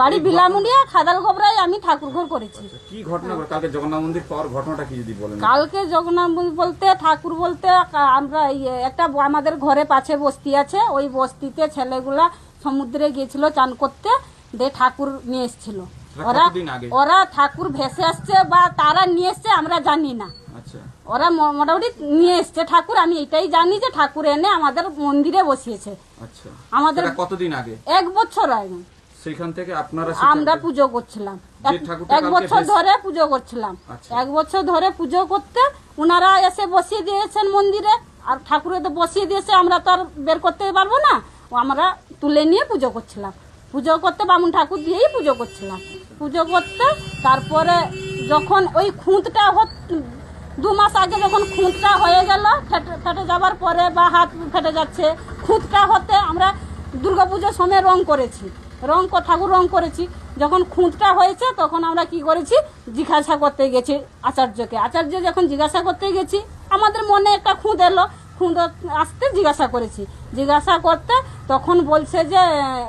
বাড়ি বিলামুড়িয়া খাদাল গোবরায় আমি ঠাকুর ঘর করেছি। কি ঘটনা কালকে জগন্নাথ মন্দির পাওয়ার ঘটনাটা কি যদি বলেন? কালকে জগন্নাথ মন্দির বলতে ঠাকুর বলতে আমরা একটা আমাদের ঘরে পাশে বস্তি আছে, ওই বস্তিতে ছেলেগুলা সমুদ্রে গিয়েছিল চান করতে, দিয়ে ঠাকুর নিয়ে এসেছিল। ওরা ঠাকুর ভেসে আসছে বা তারা নিয়ে এসছে আমরা জানি না। ওরা মোটামুটি নিয়ে এসছে ঠাকুর, আমি এটাই জানি যে ঠাকুর এনে আমাদের মন্দিরে বসিয়েছে। আমাদের কতদিন আগে? 1 বছর আগে। সেখান থেকে আমরা পুজো করছিলাম, 1 বছর ধরে পুজো করছিলাম। 1 বছর ধরে পুজো করতে ওনারা এসে বসিয়ে দিয়েছেন মন্দিরে, আর ঠাকুরে তো বসিয়ে দিয়েছে, আমরা তো আর বের করতে পারবো না। আমরা তুলে নিয়ে পুজো করছিলাম, পুজো করতে বামুন ঠাকুর দিয়েই পুজো করছিলাম। পুজো করতে তারপরে যখন ওই খুঁতটা 2 মাস আগে যখন খুঁতটা হয়ে গেল, ফেটে যাবার পরে বা হাত ফেটে যাচ্ছে, খুঁতটা হতে আমরা দুর্গাপুজোর সময় ঠাকুর রং করেছি। যখন খুঁতটা হয়েছে তখন আমরা কি করেছি, জিজ্ঞাসা করতে গেছি আচার্য যখন জিজ্ঞাসা করতে গেছি, আমাদের মনে একটা খুঁত এলো, খুঁত আসতে জিজ্ঞাসা করতে তখন বলছে যে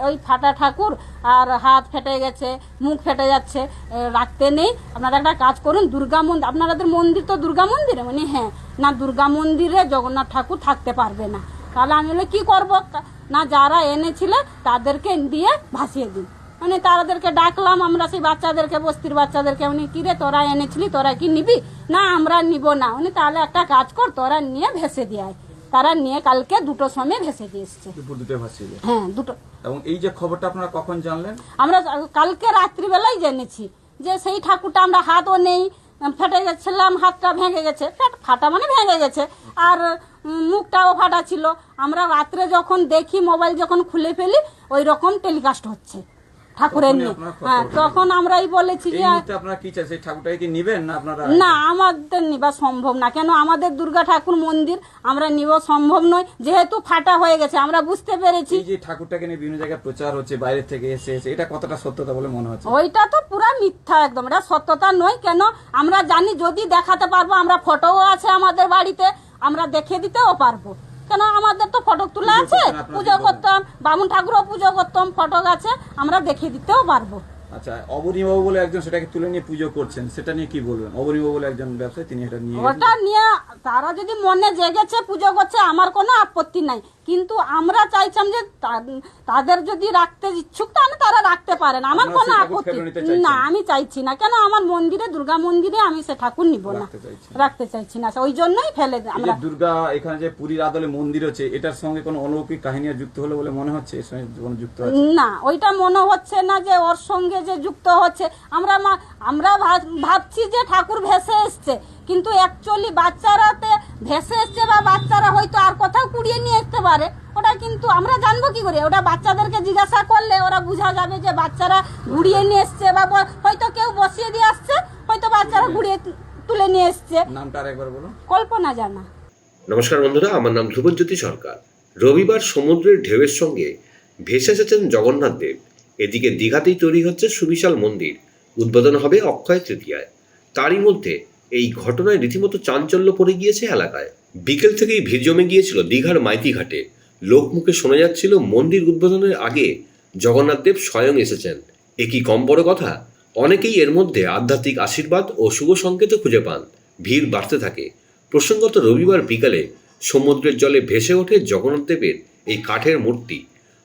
ওই ফাটা ঠাকুর আর হাত ফেটে গেছে, মুখ ফেটে যাচ্ছে, রাখতে নেই, আপনারা একটা কাজ করুন, দুর্গা মন্দির, আপনাদের মন্দির তো দুর্গা মন্দিরে, মানে হ্যাঁ, না দুর্গা মন্দিরে জগন্নাথ ঠাকুর থাকতে পারবে না। তাহলে আমি বলে কী করবো, না যারা এনেছিল তাদেরকে দিয়ে ভাসিয়ে দিন। মানে তাদেরকে ডাকলাম আমরা, সেই বাচ্চাদেরকে, বস্তির বাচ্চাদেরকে, উনি কিরে তোরা এনেছিলি, তোরা কি নিবি? না আমরা নিব না। উনি তাহলে একটা কাজ কর, তোরা নিয়ে ভেসে দিয়ে। তারা নিয়ে কালকে 2টোর সময় ভেসে দিয়ে এসছে। হ্যাঁ 2টো। এবং এই যে খবরটা আপনারা কখন জানলেন? আমরা কালকে রাত্রিবেলায় জেনেছি যে সেই ঠাকুরটা আমরা হাতও নেই, ফেটে গেছিলাম, হাতটা ভেঙে গেছে, ফাটা মানে ভেঙে গেছে, আর মুখটাও ফাটা ছিল। আমরা রাত্রে যখন দেখি, মোবাইল যখন খুলে ফেলি, ওই রকম টেলিকাস্ট হচ্ছে ঠাকুরের নিয়ে। হ্যাঁ, তখন আমরাই বলেছি যে আপনারা কি চাই, সেই ঠাকুরটাকে কি নেবেন না আপনারা? না, আমাদের নিবা সম্ভব না। কেন, আমাদের দুর্গা ঠাকুর মন্দির, আমরা নিব সম্ভব নয়, যেহেতু ফাটা হয়ে গেছে। আমরা বুঝতে পেরেছি যে ঠাকুরটাকে নিয়ে বিভিন্ন জায়গায় প্রচার হচ্ছে, বাইরে থেকে এসে, এটা কতটা সত্যতা বলে মনে হচ্ছে? ওইটা তো পুরো মিথ্যা, একদম এটা সত্যতা নয়। কেন, আমরা জানি যদি দেখাতে পারবো, আমরা ফটোও আছে আমাদের বাড়িতে, আমরা দেখিয়ে দিতেও পারবো। কেন, আমাদের তো ফটো তুলে আছে, পুজো করতাম, বামুন ঠাকুরও পুজো করতাম, ফটো আছে, আমরা দেখিয়ে দিতেও পারবো। আচ্ছা, অবনীবাবু বলে একজন সেটাকে তুলে নিয়ে পুজো করছেন, সেটা নিয়ে কি বলবেন? অবনীবাবু বলে একজন ব্যবসায়ী, তিনি এটা নিয়ে, ওটা নিয়ে তারা যদি মনে জেগেছে পুজো করছে, আমার কোনো আপত্তি নাই। কিন্তু আমরা চাইছিলাম যে তাদের যদি রাখতে ইচ্ছুক, তাহলে তারা রাখতে পারেন, আমার কোনো আপত্তি না। আমি চাইছি না, কেন আমার মন্দিরে, দুর্গা মন্দিরে আমি সে ঠাকুর নিব না, রাখতে চাইছি না, ওই জন্যই ফেলে। আমরা দুর্গা এখানে যে পুরীর আদলে মন্দির হচ্ছে, এটার সঙ্গে কোনো অলৌকিক কাহিনী যুক্ত হলো বলে মনে হচ্ছে? এর সঙ্গে কোনো যুক্ত আছে না, ওইটা মনে হচ্ছে না যে ওর সঙ্গে যে যুক্ত হচ্ছে। আমরা ভাবছি যে ঠাকুর ভেসে এসছে, কিন্তু অ্যাকচুয়ালি বাচ্চারাতে ভেসে এসছে, বা বাচ্চারা হয়তো আর কোথাও কুড়িয়ে নিয়ে আসতে পারে। ওটা কিন্তু আমরা জানবো কি করে? ওটা বাচ্চাদেরকে জিজ্ঞাসা করলে ওরা বোঝা যাবে যে বাচ্চারা ঘুরিয়ে নিয়ে এসছে, বা হয়তো কেউ বসিয়ে দিয়ে আসছে, হয়তো বাচ্চারা ঘুরিয়ে তুলে নিয়ে এসছে। নামটা আরেকবার বলুন। কল্পনা জানা। নমস্কার বন্ধুরা, আমার নাম ধ্রুবজ্যোতি সরকার। রবিবার সমুদ্রের ঢেউয়ের সঙ্গে ভেসে এসেছেন জগন্নাথ দেব। এদিকে দীঘাতেই তৈরি হচ্ছে সুবিশাল মন্দির, উদ্বোধন হবে অক্ষয় তৃতীয়ায়। তারই মধ্যে এই ঘটনায় রীতিমতো চাঞ্চল্য পড়ে গিয়েছে এলাকায়। বিকেল থেকেই ভিড় জমে গিয়েছিল দীঘার মাইতি ঘাটে। লোকমুখে শোনা যাচ্ছিল মন্দির উদ্বোধনের আগে জগন্নাথ দেব স্বয়ং এসেছেন। এ কি কম বড় কথা? অনেকেই এর মধ্যে আধ্যাত্মিক আশীর্বাদ ও শুভ সংকেত খুঁজে পান। ভিড় বাড়তে থাকে। প্রসঙ্গত রবিবার বিকালে সমুদ্রের জলে ভেসে ওঠে জগন্নাথ দেবের এই কাঠের মূর্তি।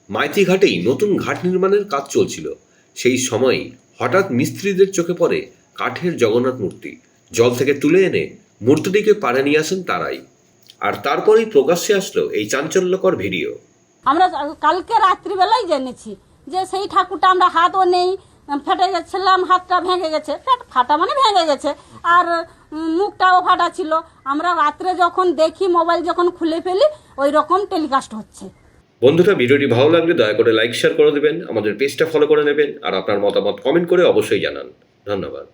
মাইতি ঘাটেই নতুন ঘাট নির্মাণের কাজ চলছিল। সেই সময়ই হঠাৎ মিস্ত্রিদের চোখে পড়ে কাঠের জগন্নাথ মূর্তি। জল থেকে তুলে এনে মূর্তিটিকে পাড়ে নিয়ে আসেন তারাই। আর তারপরেই প্রকাশ্যে আসলো এই চাঞ্চল্যকর ভিডিও। আমরা কালকে রাত্রিবেলায় জেনেছি যে সেই ঠাকুরটা আমরা হাতও নেই, ফেটে গেছিলাম, হাতটা ভেঙে গেছে, ফাটা মানে ভেঙে গেছে, আর মুখটাও ফাটা ছিল। আমরা রাত্রে যখন দেখি, মোবাইল যখন খুলে ফেলি, ওই রকম টেলিকাস্ট হচ্ছে। বন্ধুরা, ভিডিওটি ভালো লাগলে দয়া করে লাইক শেয়ার করে দেবেন, আমাদের পেজটা ফলো করে নেবেন, আর আপনার মতামত কমেন্ট করে অবশ্যই জানান। ধন্যবাদ।